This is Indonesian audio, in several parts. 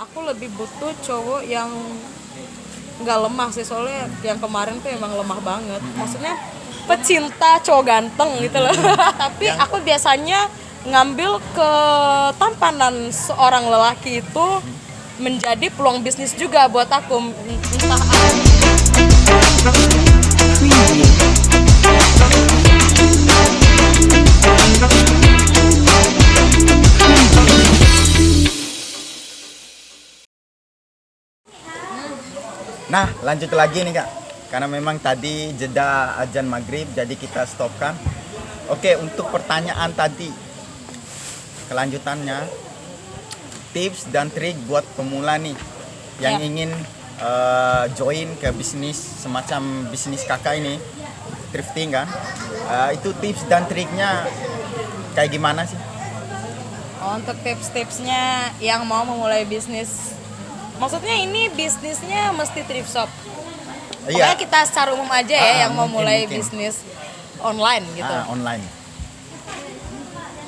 Aku lebih butuh cowok yang nggak lemah sih, soalnya yang kemarin tuh emang lemah banget. Maksudnya pecinta cowok ganteng gitu loh. Tapi aku biasanya ngambil ketampanan seorang lelaki itu menjadi peluang bisnis juga buat aku. Entah Nah, lanjut lagi nih Kak. Karena memang tadi jeda azan maghrib, jadi kita stopkan. Oke, untuk pertanyaan tadi, kelanjutannya, tips dan trik buat pemula nih yang ingin join ke bisnis semacam bisnis kakak ini, thrifting kan. Itu tips dan triknya kayak gimana sih? untuk tips-tipsnya yang mau memulai bisnis, maksudnya ini bisnisnya mesti thrift shop. Pokoknya kita secara umum aja ya yang mau mulai bisnis online gitu. Online.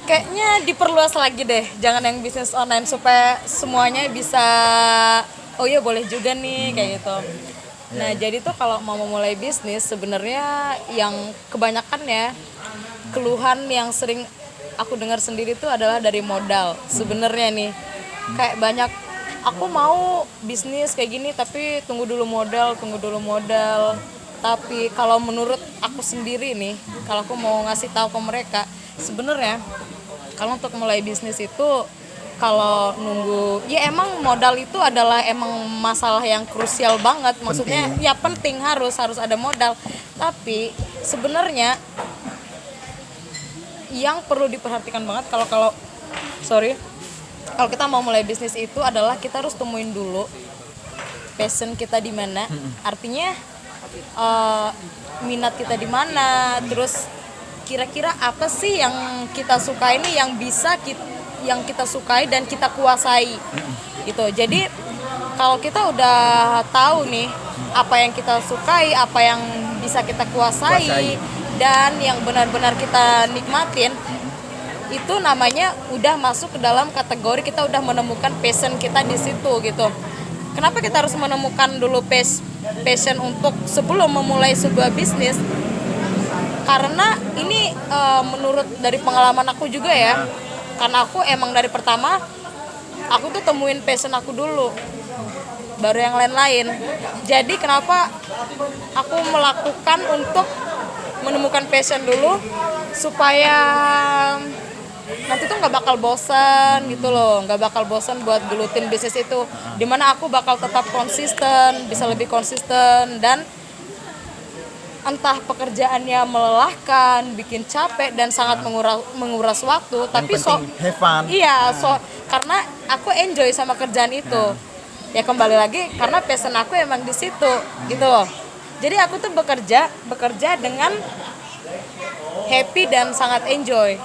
Kayaknya diperluas lagi deh, jangan yang bisnis online, supaya semuanya bisa, oh iya boleh juga nih kayak gitu. Nah jadi tuh kalau mau memulai bisnis sebenarnya yang kebanyakan ya keluhan yang sering aku dengar sendiri tuh adalah dari modal. Sebenarnya nih kayak banyak, aku mau bisnis kayak gini tapi tunggu dulu modal. Tapi kalau menurut aku sendiri nih, kalau aku mau ngasih tahu ke mereka, sebenarnya kalau untuk mulai bisnis itu, kalau nunggu, ya emang modal itu adalah emang masalah yang krusial banget. Maksudnya ya penting, harus ada modal. Tapi sebenarnya yang perlu diperhatikan banget kalau kita mau mulai bisnis itu adalah kita harus temuin dulu passion kita di mana. Artinya minat kita di mana, terus kira-kira apa sih yang kita sukai ini, yang kita sukai dan kita kuasai gitu. Jadi kalau kita udah tahu nih apa yang kita sukai, apa yang bisa kita kuasai dan yang benar-benar kita nikmatin, itu namanya udah masuk ke dalam kategori kita udah menemukan passion kita di situ gitu. Kenapa kita harus menemukan dulu passion untuk sebelum memulai sebuah bisnis? Karena ini menurut dari pengalaman aku juga ya, karena aku emang dari pertama aku tuh temuin passion aku dulu, baru yang lain-lain. Jadi kenapa aku melakukan untuk menemukan passion dulu, supaya nanti tuh nggak bakal bosan gitu loh, nggak bakal bosan buat gelutin bisnis itu, dimana aku bakal tetap konsisten, bisa lebih konsisten. Dan entah pekerjaannya melelahkan, bikin capek dan sangat menguras waktu, tapi have fun. Karena aku enjoy sama kerjaan itu. Ya kembali lagi karena passion aku emang di situ gitu loh. Jadi aku tuh bekerja dengan happy dan sangat enjoy,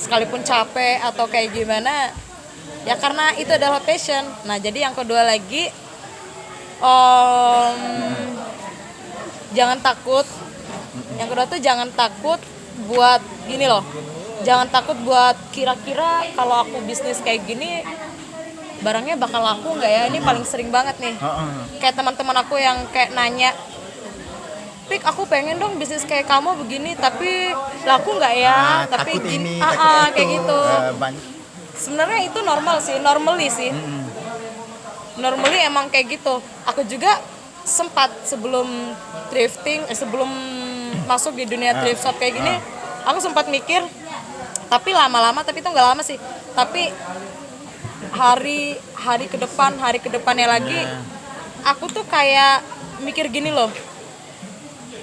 sekalipun capek atau kayak gimana ya, karena itu adalah passion. Nah jadi yang kedua lagi, jangan takut. Yang kedua tuh jangan takut buat gini loh, jangan takut buat kira-kira kalau aku bisnis kayak gini barangnya bakal laku nggak ya. Ini paling sering banget nih, kayak teman-teman aku yang kayak nanya, Pik aku pengen dong bisnis kayak kamu begini tapi laku nggak ya, tapi gini kayak gitu. Sebenarnya itu normally sih. Normally emang kayak gitu. Aku juga sempat sebelum thrifting, sebelum masuk di dunia thrift shop kayak gini, aku sempat mikir, tapi lama-lama, tapi itu nggak lama sih, tapi hari ke depannya lagi, aku tuh kayak mikir gini loh,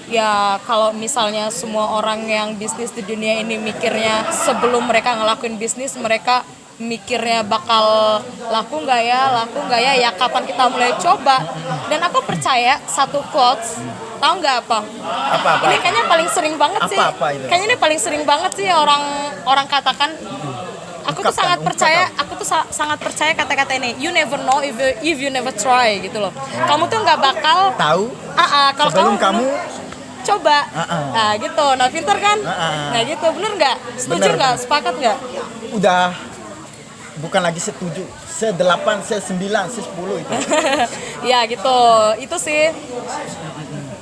ya kalau misalnya semua orang yang bisnis di dunia ini mikirnya sebelum mereka ngelakuin bisnis mereka mikirnya bakal laku nggak ya, ya kapan kita mulai coba. Dan aku percaya satu quotes, tahu nggak apa? Ini kayaknya paling sering banget sih. Kayaknya ini paling sering banget sih orang katakan. Aku tuh sangat percaya kata-kata ini. You never know if you never try gitu loh. Kamu tuh nggak bakal tahu kalau sebelum kamu coba. Nah gitu. Nah pinter kan? Nah gitu, bener nggak? Setuju nggak? Sepakat nggak? Udah bukan lagi setuju, se-8, se-9, se-10 itu. Ya gitu, itu sih.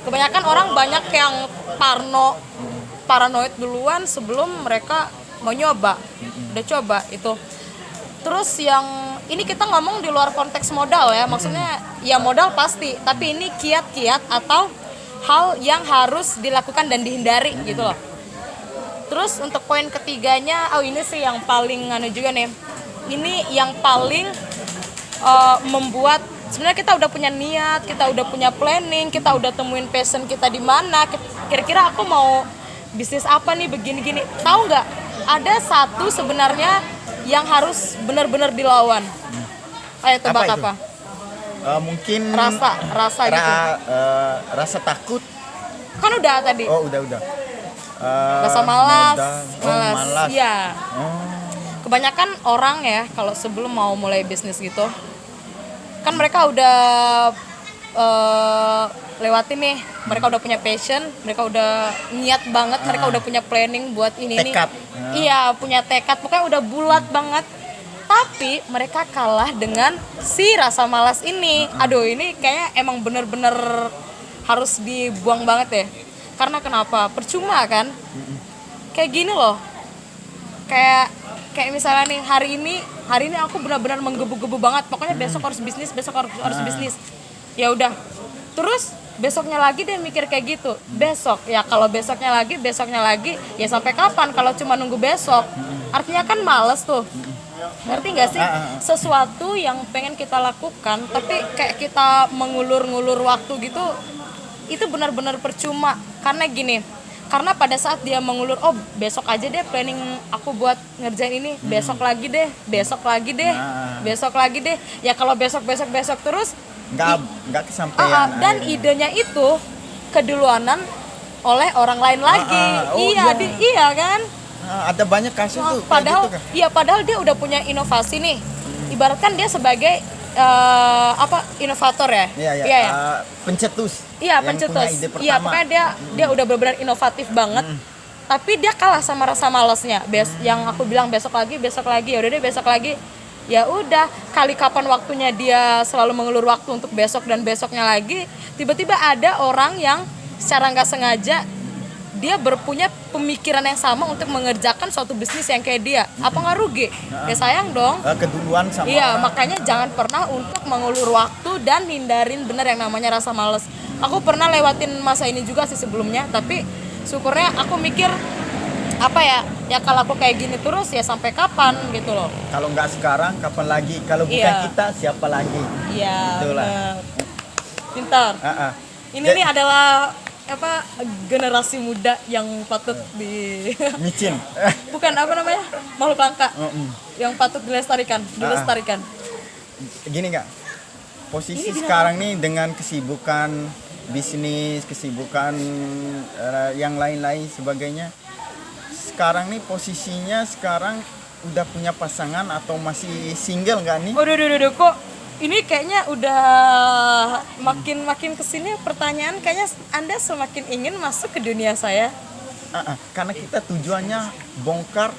Kebanyakan orang banyak yang paranoid duluan sebelum mereka mau nyoba. Udah coba itu. Terus yang ini kita ngomong di luar konteks modal ya, maksudnya ya modal pasti, tapi ini kiat-kiat atau hal yang harus dilakukan dan dihindari gitu loh. Terus untuk poin ketiganya, ini sih yang paling juga nih. Ini yang paling membuat sebenarnya kita udah punya niat, kita udah punya planning, kita udah temuin passion kita di mana. Kira-kira aku mau bisnis apa nih begini-gini. Tahu nggak? Ada satu sebenarnya yang harus benar-benar dilawan. Ayo tebak apa? Mungkin Rasa gitu. Rasa takut. Kan udah tadi. Oh, udah. Rasa malas. Malas. Iya. Kebanyakan orang ya kalau sebelum mau mulai bisnis gitu, kan mereka udah lewatin nih, mereka udah punya passion, mereka udah niat banget, mereka udah punya planning buat ini tekad. Iya, punya tekad, pokoknya udah bulat banget. Tapi mereka kalah dengan si rasa malas ini. Aduh, ini kayaknya emang bener-bener harus dibuang banget ya. Karena kenapa? Percuma kan? Kayak gini loh. Kayak misalnya nih, hari ini aku benar-benar menggebu-gebu banget. Pokoknya besok harus bisnis, harus bisnis. Ya udah. Terus besoknya lagi dia mikir kayak gitu. Besok, ya kalau besoknya lagi, ya sampai kapan kalau cuma nunggu besok? Artinya kan males tuh. Ngerti nggak sih? Sesuatu yang pengen kita lakukan, tapi kayak kita mengulur-ngulur waktu gitu, itu benar-benar percuma. Karena gini, karena pada saat dia mengulur, besok aja deh planning aku buat ngerjain ini, besok lagi deh, ya kalau besok terus nggak kesampaian. Dan idenya itu keduluanan oleh orang lain lagi. Iya kan? Ada banyak kasus tuh. Padahal gitu, kan? Iya, padahal dia udah punya inovasi nih. Ibaratkan dia sebagai inovator ya. Iya. Pencetus. Iya, pencetus. Iya, pokoknya dia udah benar-benar inovatif banget. Tapi dia kalah sama rasa malasnya. Yang aku bilang besok lagi, ya udah deh besok lagi. Ya udah, kali kapan waktunya dia selalu mengulur waktu untuk besok dan besoknya lagi, tiba-tiba ada orang yang secara nggak sengaja dia berpunya pemikiran yang sama untuk mengerjakan suatu bisnis yang kayak dia. Apa nggak rugi? Ya sayang dong. Keduluan sama Iya, orang. makanya jangan pernah untuk mengulur waktu dan hindarin bener yang namanya rasa malas. Aku pernah lewatin masa ini juga sih sebelumnya, tapi syukurnya aku mikir ya kalau aku kayak gini terus ya sampai kapan gitu loh. Kalau nggak sekarang, kapan lagi? Kalau bukan kita, siapa lagi? Iya. Itulah. Pintar. Ini nih adalah generasi muda yang patut micin. Bukan makhluk langka yang patut dilestarikan. Gini nggak? Posisi sekarang nih dengan kesibukan bisnis, kesibukan yang lain-lain sebagainya. Sekarang nih posisinya udah punya pasangan atau masih single nggak nih? Udah kok ini kayaknya udah makin kesini pertanyaan kayaknya Anda semakin ingin masuk ke dunia saya. Karena kita tujuannya bongkar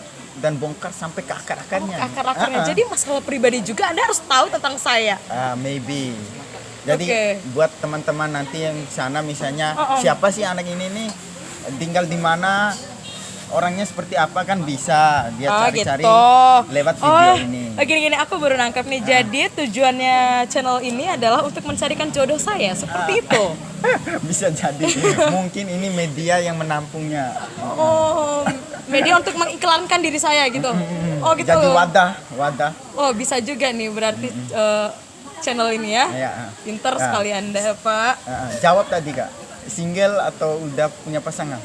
sampai ke akar-akarnya. Akar-akarnya. Jadi masalah pribadi juga Anda harus tahu tentang saya. Maybe. Jadi buat teman-teman nanti yang di sana misalnya siapa sih anak ini nih, tinggal di mana, orangnya seperti apa kan bisa dia cari-cari lewat video ini. Gini aku baru nangkep nih. Jadi tujuannya channel ini adalah untuk mencarikan jodoh saya, seperti itu. Bisa jadi. Mungkin ini media yang menampungnya. Media untuk mengiklankan diri saya gitu. Gitu. Jadi wadah. Bisa juga nih berarti channel ini ya. Pinter sekali Anda, Pak. Jawab tadi Kak. Single atau udah punya pasangan?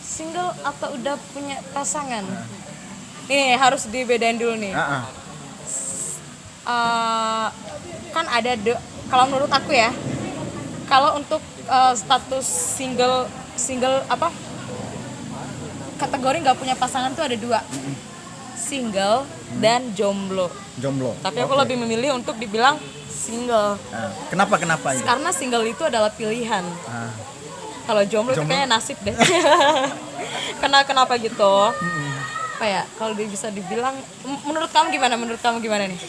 Single atau udah punya pasangan? Nih harus dibedain dulu nih. Kan ada kalau menurut aku ya, kalau untuk status single kategori nggak punya pasangan tuh ada 2, single dan jomblo. Tapi aku lebih memilih untuk dibilang single. Kenapa itu? Karena single itu adalah pilihan. Kalau jomblo itu kayaknya nasib deh. Kenapa gitu? Kalau bisa dibilang, menurut kamu gimana nih?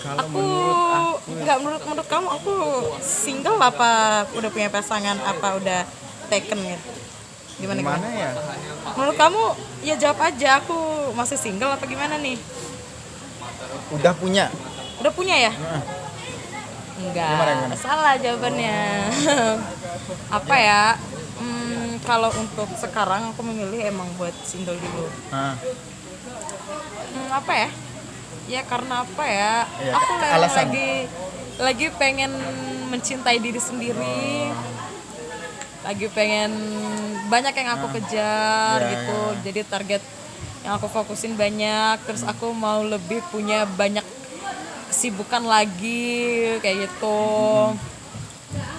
Kalau Aku menurut aku nggak menurut kamu aku single apa udah punya pasangan apa udah taken gitu? Gimana gimana gimana? ya? Menurut kamu ya jawab aja aku masih single apa gimana nih? Udah punya. Udah punya ya? Heeh. Enggak, Gimana? salah jawabannya. Apa ya? Kalau untuk sekarang aku memilih emang buat single dulu. Ah, Apa ya? Ya karena apa ya? Iya, Aku alasan. lagi pengen mencintai diri sendiri. Lagi pengen banyak yang aku kejar Iya, gitu. Jadi target yang aku fokusin banyak. Terus aku mau lebih punya banyak kesibukan lagi kayak gitu.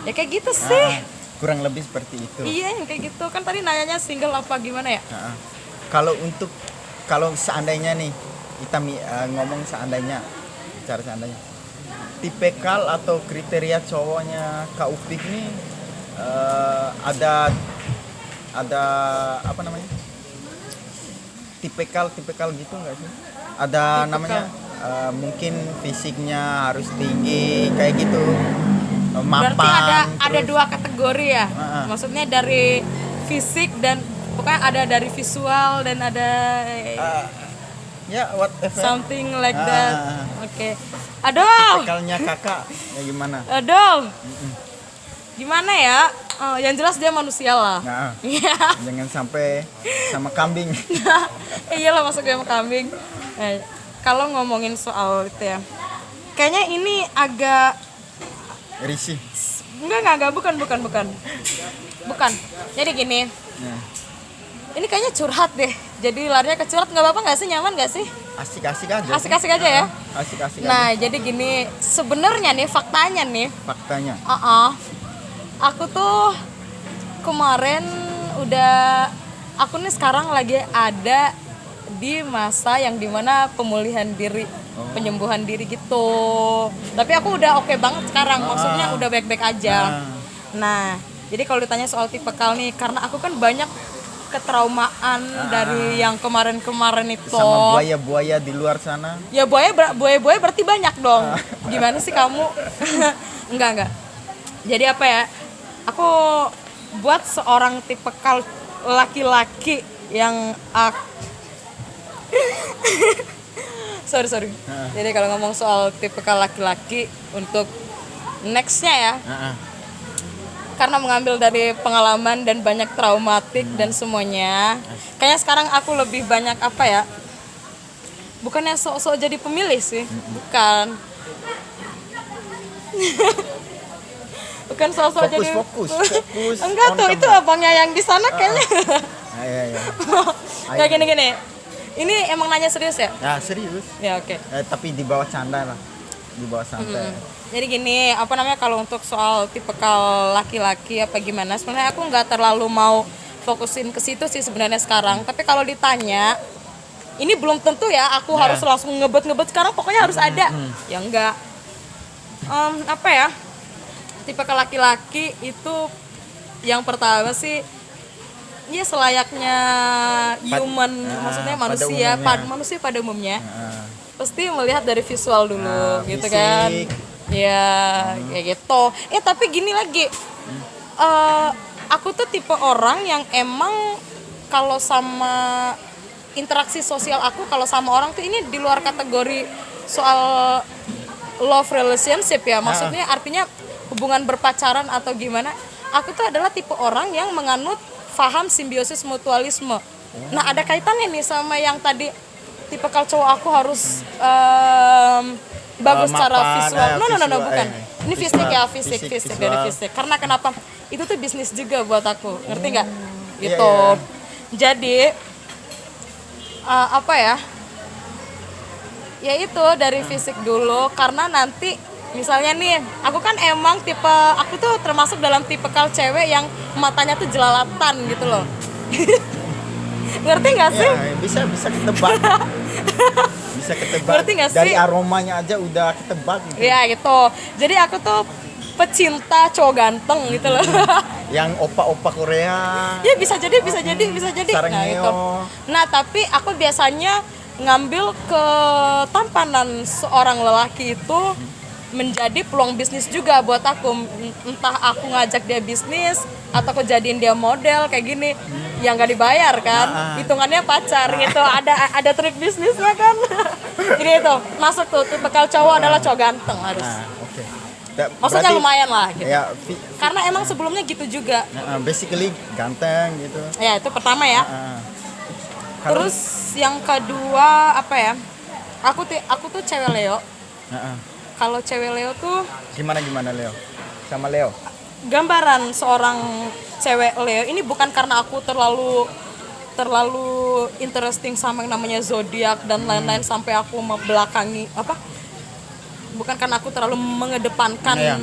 Ya kayak gitu sih. kurang lebih seperti itu. Iya yang kayak gitu kan tadi nanyanya single apa gimana ya? Ah. Kalau seandainya nih kita ngomong seandainya, cara seandainya, tipikal atau kriteria cowoknya Kak Upik nih ada apa namanya? Tipikal gitu nggak sih? Ada Tipikal. namanya mungkin fisiknya harus tinggi kayak gitu. Mapan. Berarti ada terus- dua kategori ya. Maksudnya dari fisik dan pokoknya ada dari visual dan ada ya whatever. something like Ah, that. ah, ah. Oke. Aduh. Tipikalnya kakak ya gimana? Aduh. Gimana ya? Yang jelas dia manusia lah. Nah, Iya. jangan sampai sama kambing. Iyalah masuk sama kambing. Kalau ngomongin soal itu ya. Kayaknya ini agak Risih. enggak bukan. Bukan. Jadi gini, Nah, ini kayaknya curhat deh. Jadi larinya ke curhat nggak apa-apa nggak sih? Nyaman nggak sih? asik-asik aja. Asik-asik aja ya. Asik-asik aja. Nah, jadi gini, sebenarnya nih faktanya nih, Faktanya. aku tuh kemarin aku nih sekarang lagi ada di masa yang dimana pemulihan diri, penyembuhan diri gitu. Tapi aku udah oke banget sekarang, maksudnya udah baik-baik aja. Nah, jadi kalau ditanya soal tipikal nih, karena aku kan banyak ketraumaan dari yang kemarin-kemarin itu. Sama buaya-buaya di luar sana. Ya buaya berarti banyak dong. Gimana sih kamu? Enggak. Jadi apa ya? Aku buat seorang tipikal laki-laki yang sorry. Jadi kalau ngomong soal tipikal laki-laki untuk nextnya ya, karena mengambil dari pengalaman dan banyak traumatik dan semuanya, kayaknya sekarang aku lebih banyak apa ya? Bukannya sok-sok jadi pemilih sih, bukan. Bukan sok-sok jadi. Fokus. Enggak tuh, itu abangnya yang di sana kayaknya. Iya. Ya gini. Ini emang nanya serius ya? Ya serius. Ya oke. Tapi di bawah canda lah. Di bawah santai. Jadi gini, apa namanya kalau untuk soal tipikal laki-laki apa gimana? Sebenarnya aku nggak terlalu mau fokusin ke situ sih sebenarnya sekarang. Tapi kalau ditanya, ini belum tentu ya aku harus langsung ngebet sekarang. Pokoknya harus ada. Ya enggak. Apa ya? Tipikal laki-laki itu yang pertama sih, ya selayaknya human, maksudnya manusia pada umumnya. Pasti melihat dari visual dulu gitu fisik. kan. Ya kayak gitu. Tapi gini lagi, aku tuh tipe orang yang emang kalau sama interaksi sosial aku kalau sama orang tuh ini di luar kategori soal love relationship ya. Maksudnya artinya hubungan berpacaran atau gimana. Aku tuh adalah tipe orang yang menganut paham simbiosis mutualisme. Nah, ada kaitannya nih sama yang tadi tipikal cowok aku harus bagus secara mapan, visual. No, visual, bukan. Ini fisik ya, fisik visual. dari fisik. Karena kenapa? Itu tuh bisnis juga buat aku. Ngerti nggak? Iya, Gitu. iya. Jadi apa ya? Ya itu dari fisik dulu karena nanti misalnya nih, aku kan emang aku tuh termasuk dalam tipikal cewek yang matanya tuh jelalatan gitu loh. Ngerti nggak sih? Ya, bisa ketebak. Bisa ketebak. Ngerti nggak sih? Dari aromanya aja udah ketebak gitu. Ya gitu. Jadi aku tuh pecinta cowok ganteng gitu loh. Yang opa-opa Korea. Ya bisa jadi. Sarang Nah, gitu. Neo. Nah, tapi aku biasanya ngambil ketampanan seorang lelaki itu menjadi peluang bisnis juga buat aku. Entah aku ngajak dia bisnis atau aku jadiin dia model kayak gini, yang nggak dibayar kan, hitungannya pacar gitu. Ada trik bisnisnya kan. Ini itu masuk tuh tipikal cowok adalah cowok ganteng harus. Oke. Maksudnya Berarti, lumayan lah gitu. Ya, Karena emang sebelumnya gitu juga. basically ganteng gitu. Ya itu pertama ya. Kalau- Terus yang kedua apa ya? Aku tuh cewek Leo. Kalau cewek Leo tuh Gimana Leo? Sama Leo? gambaran seorang cewek Leo ini bukan karena aku terlalu interesting sama yang namanya zodiak dan lain-lain sampai aku membelakangi apa? Bukan karena aku terlalu mengedepankan Iya.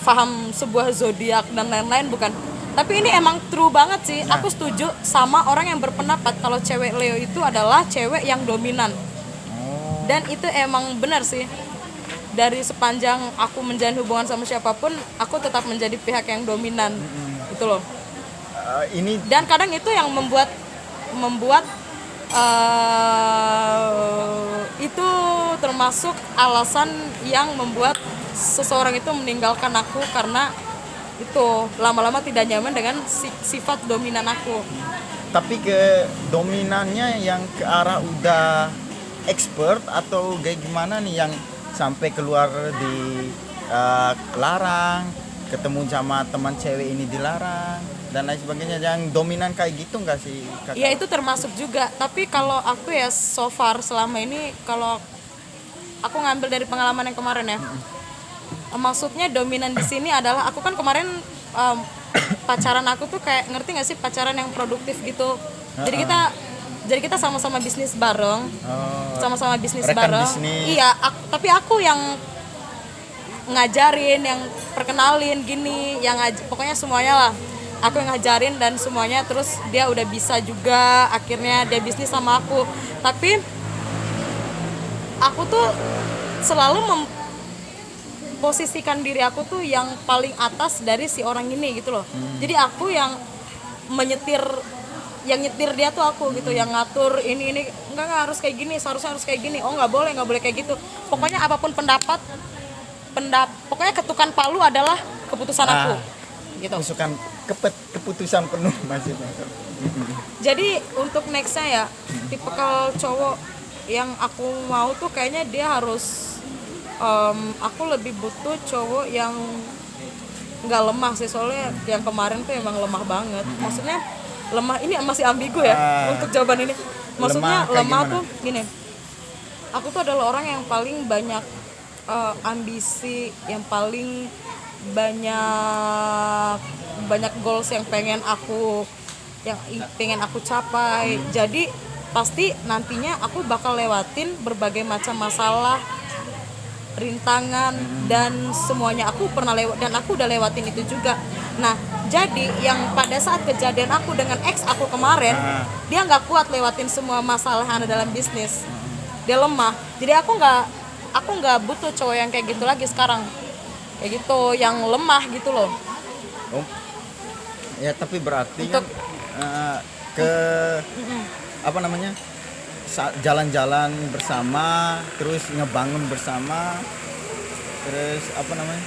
paham sebuah zodiak dan lain-lain, bukan. Tapi ini emang true banget sih. Aku setuju sama orang yang berpendapat kalau cewek Leo itu adalah cewek yang dominan. Dan itu emang benar sih. Dari sepanjang aku menjalin hubungan sama siapapun, aku tetap menjadi pihak yang dominan. Gitu loh. Ini Dan kadang itu yang membuat itu termasuk alasan yang membuat seseorang itu meninggalkan aku, karena itu lama-lama tidak nyaman dengan sifat dominan aku. tapi ke dominannya yang ke arah udah expert atau kayak gimana nih yang sampai keluar di larang, ketemu sama teman cewek ini dilarang dan lain sebagainya, yang dominan kayak gitu nggak sih Kakak? Ya itu termasuk juga, tapi kalau aku ya so far selama ini, kalau aku ngambil dari pengalaman yang kemarin ya, maksudnya dominan di sini adalah aku kan kemarin pacaran aku tuh kayak, ngerti nggak sih, pacaran yang produktif gitu. Jadi kita sama-sama bisnis bareng, sama-sama bisnis rekan bareng. bisnis. Iya, tapi aku yang ngajarin, yang perkenalin gini, pokoknya semuanya lah. Aku yang ngajarin dan semuanya, terus dia udah bisa juga, akhirnya dia bisnis sama aku. Tapi aku tuh selalu memposisikan diri aku tuh yang paling atas dari si orang ini gitu loh. Jadi aku yang nyetir dia tuh aku gitu, yang ngatur ini enggak harus kayak gini, seharusnya harus kayak gini, oh nggak boleh kayak gitu. Pokoknya apapun pokoknya ketukan palu adalah keputusan aku gitu. Keputusan penuh maksudnya. Jadi untuk nextnya ya, tipikal cowok yang aku mau tuh kayaknya dia harus aku lebih butuh cowok yang nggak lemah sih, soalnya yang kemarin tuh emang lemah banget. Maksudnya lemah ini masih ambigu ya untuk jawaban ini. Maksudnya lemah tuh gini, aku tuh adalah orang yang paling banyak ambisi, yang paling banyak goals yang pengen aku capai. Jadi pasti nantinya aku bakal lewatin berbagai macam masalah, rintangan, dan semuanya aku pernah lewat, dan aku udah lewatin itu juga. Nah, jadi yang pada saat kejadian aku dengan ex aku kemarin, dia nggak kuat lewatin semua masalah yang ada dalam bisnis, dia lemah. Jadi aku nggak butuh cowok yang kayak gitu lagi sekarang, kayak gitu, yang lemah gitu loh. Ya tapi berarti Untuk, kan apa namanya, jalan-jalan bersama, terus ngebangun bersama, terus apa namanya,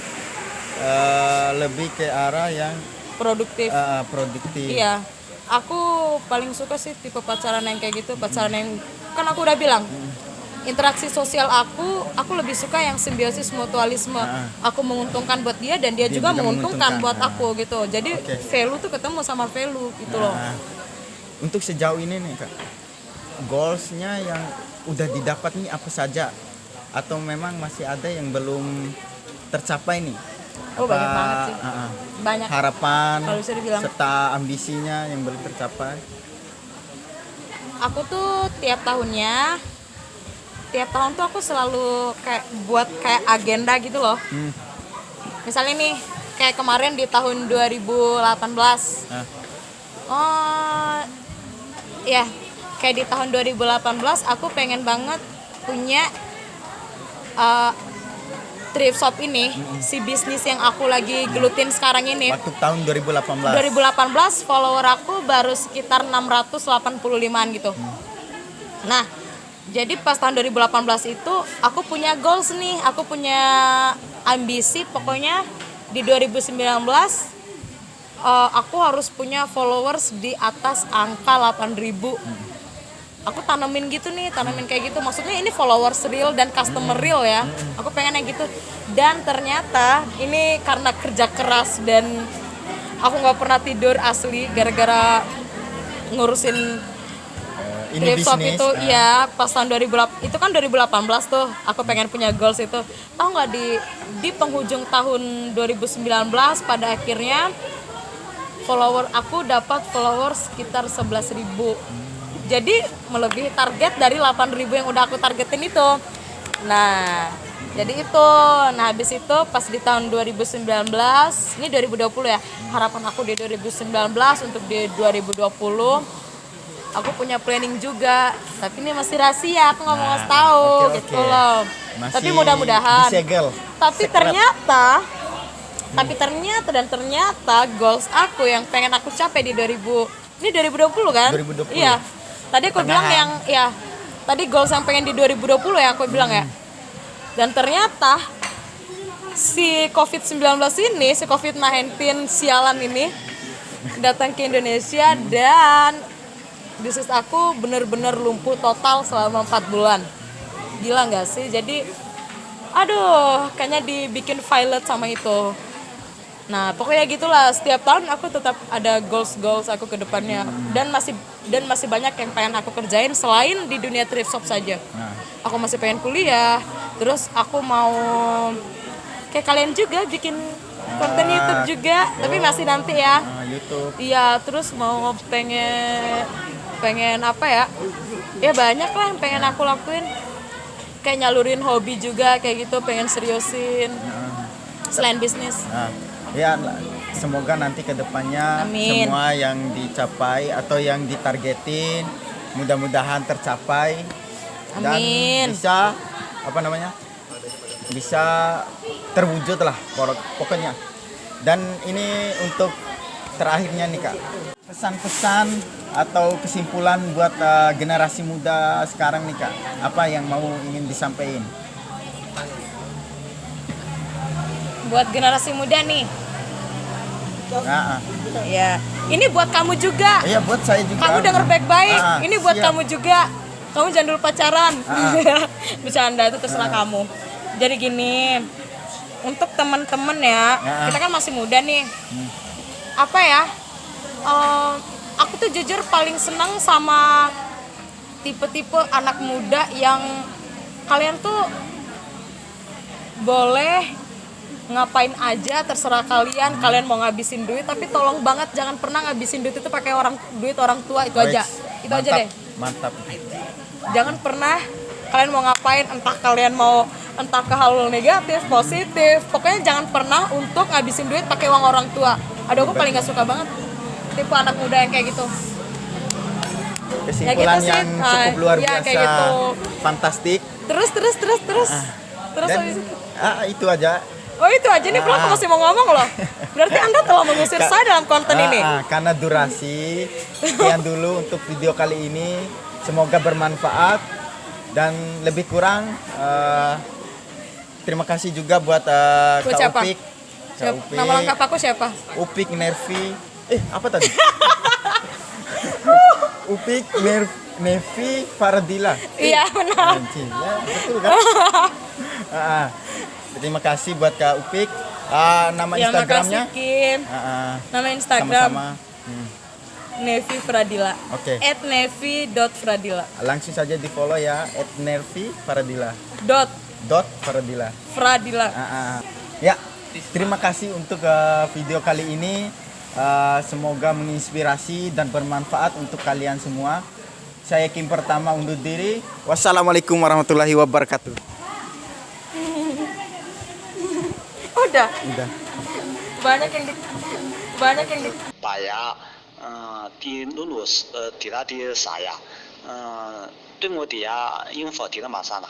lebih ke arah yang produktif. produktif. Iya, aku paling suka sih tipe pacaran yang kayak gitu, pacaran yang, kan aku udah bilang, interaksi sosial aku lebih suka yang simbiosis mutualisme. Aku menguntungkan buat dia dan dia juga menguntungkan buat aku gitu. Jadi value tuh ketemu sama value gitu loh. Untuk sejauh ini nih Kak, goalsnya yang udah didapat nih apa saja, atau memang masih ada yang belum tercapai nih? Oh, banyak banget sih. Banyak. Harapan Kalau bisa dibilang. serta ambisinya yang belum tercapai. Aku tuh tiap tahun tuh aku selalu kayak buat kayak agenda gitu loh. Misalnya nih kayak kemarin di tahun 2018. Ya, kayak di tahun 2018 aku pengen banget punya thrift shop ini, si bisnis yang aku lagi gelutin sekarang ini. Waktu tahun 2018. 2018 follower aku baru sekitar 685-an gitu. Nah, Jadi pas tahun 2018 itu aku punya goals nih, aku punya ambisi pokoknya di 2019 aku harus punya followers di atas angka 8.000. Aku tanamin gitu nih, tanamin kayak gitu. Maksudnya ini followers real dan customer real ya. Aku pengen yang gitu. Dan ternyata ini karena kerja keras dan aku nggak pernah tidur asli gara-gara ngurusin Ini thrift shop bisnis. itu. Iya, pas tahun 2008 itu kan 2018 tuh aku pengen punya goals itu. Tahu nggak di penghujung tahun 2019 pada akhirnya aku dapat followers sekitar 11.000. Jadi melebihi target dari 8.000 yang udah aku targetin itu. Nah, jadi itu. Nah, habis itu pas di tahun 2019, ini 2020 ya. Harapan aku di 2019 untuk di 2020 aku punya planning juga. Tapi ini masih rahasia, aku nggak mau ngasih tahu oke, gitu oke. loh. Masih Tapi mudah-mudahan. disegel. Tapi Secret. ternyata goals aku yang pengen aku capai di 2020 kan? 2020. Iya. Tadi aku bilang tadi goals yang pengen di 2020 ya aku bilang ya. Dan ternyata si COVID-19 ini, si COVID-19 sialan ini datang ke Indonesia dan bisnis aku bener-bener lumpuh total selama 4 bulan. Gila nggak sih? Jadi aduh, kayaknya dibikin violet sama itu. Nah, pokoknya gitulah. Setiap tahun aku tetap ada goals aku ke depannya dan masih banyak yang pengen aku kerjain selain di dunia thrift shop saja. Aku masih pengen kuliah, terus aku mau kayak kalian juga bikin konten YouTube juga, tapi masih nanti ya. YouTube. Iya, terus mau pengen apa ya? Ya banyak lah yang pengen aku lakuin. Kayak nyalurin hobi juga kayak gitu, pengen seriusin selain bisnis. Ya, semoga nanti ke depannya Amin. semua yang dicapai atau yang ditargetin mudah-mudahan tercapai dan Amin. bisa bisa terwujud lah pokoknya. Dan ini untuk terakhirnya nih Kak, pesan-pesan atau kesimpulan buat generasi muda sekarang nih Kak, apa yang ingin disampaikan? Buat generasi muda nih. Ya, ini buat kamu juga. Iya, buat saya juga. Kamu denger baik-baik. Ini buat siap. kamu juga. Kamu jangan dulu pacaran. Bercanda, itu terserah kamu. Jadi gini, untuk teman-teman ya, kita kan masih muda nih. Apa ya? Aku tuh jujur paling senang sama tipe-tipe anak muda yang kalian tuh boleh ngapain aja, terserah kalian mau ngabisin duit, tapi tolong banget jangan pernah ngabisin duit itu pakai duit orang tua. Itu aja deh. Mantap. Jangan pernah kalian mau ngapain, entah ke hal negatif, positif, pokoknya jangan pernah untuk ngabisin duit pakai uang orang tua. Aduh, aku paling gak suka banget tipe anak muda yang kayak gitu. Kesimpulan gitu yang cukup luar biasa, kayak gitu. fantastik. Terus Dan habis itu aja. Oh, itu aja nih, aku masih mau ngomong loh. Berarti Anda telah mengusir saya dalam konten ini. Karena durasi, sekian dulu untuk video kali ini. Semoga bermanfaat dan lebih kurang terima kasih juga buat Kak Siapa? Upik. Nama lengkap aku siapa? Upik Nervi. Apa tadi? Upik Nervi Faradila. Iya, benar. Ya, betul kan? Terima kasih buat Kak Upik. Nama Ya, Instagramnya? makasih, Kim. Nama Instagram Sama-sama. Nevi Fradila. Oke. @nevi.fradila. Langsung saja di follow ya @nervi Faradila. Faradila. Fradila. Ya, terima kasih untuk video kali ini. Semoga menginspirasi dan bermanfaat untuk kalian semua. Saya Kim pertama undur diri. Wassalamualaikum warahmatullahi wabarakatuh. Udah. Udah. Banyak yang di 把呀，的露露是提他的啥呀，对我的呀，用法提了马上了。